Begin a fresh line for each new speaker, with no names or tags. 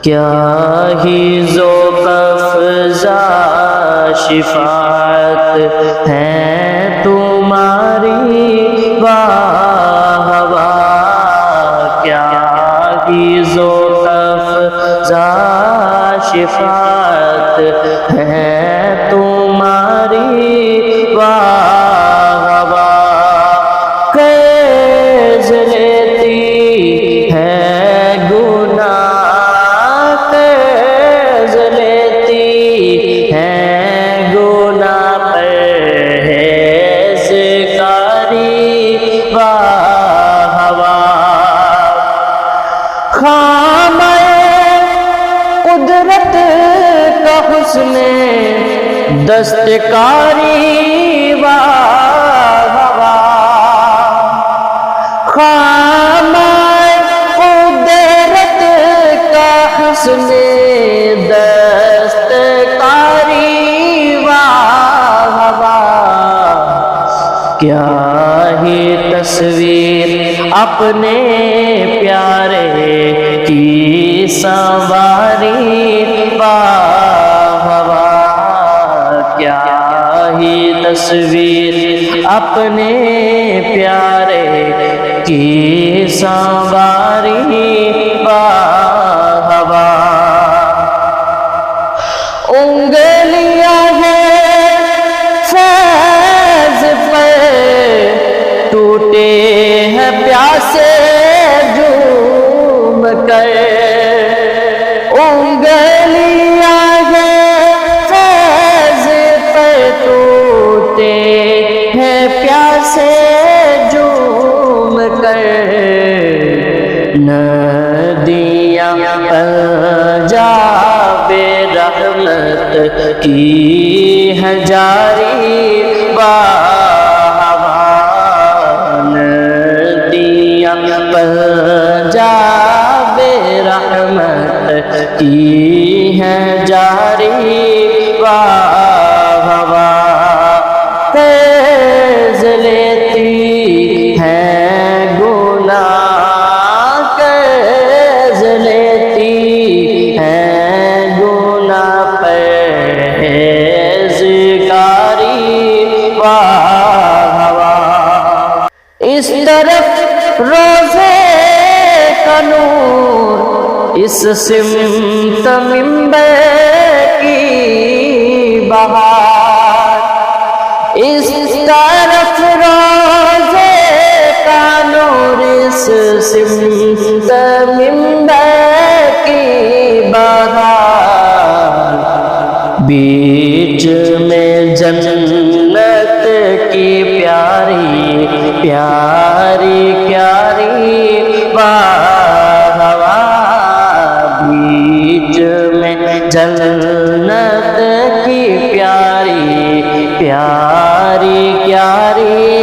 کیا ہی ذوق افزا شفاعت ہے تمہاری واہ واہ، کیا ہی ذوق افزا شفاعت ہے تمہاری واہ واہ، قیض لیتی ہے گناہ، قیض لیتی ہے گناہ، پرہیزگاری واہ واہ، خامہ قدرت کا حسن دستکاری واہ واہ، خامہ قدرت کا حسن دستکاری واہ واہ، کیا ہی تصویر اپنے پیارے کی سنواری واہ واہ، کیا ہی تصویر اپنے پیارے کی سنواری واہ واہ، انگلیاں ہیں فیض پہ ٹوٹے ہیں پیاسے جھوم کر، انگلیاں ہیں فیض پہ ٹوٹے ہیں پیاسے جھوم کر، ندیاں پنجاب رحمت کی ہے جاری واہ واہ، ندیاں پنجاب رحمت کی ہے جاری واہ واہ، قیض لیتی ہے گناہ، قیض لیتی ہے گناہ، پرہیزگاری واہ واہ، اس طرف روزے کا نور، اس سمت منبر کی بہار، اس طرف روزے کا نور، اس سمت منبر کی بہار، بیچ میں جنت کی پیاری پیاری پیاری واہ واہ، بیچ میں جنت کی پیاری پیاری پیاری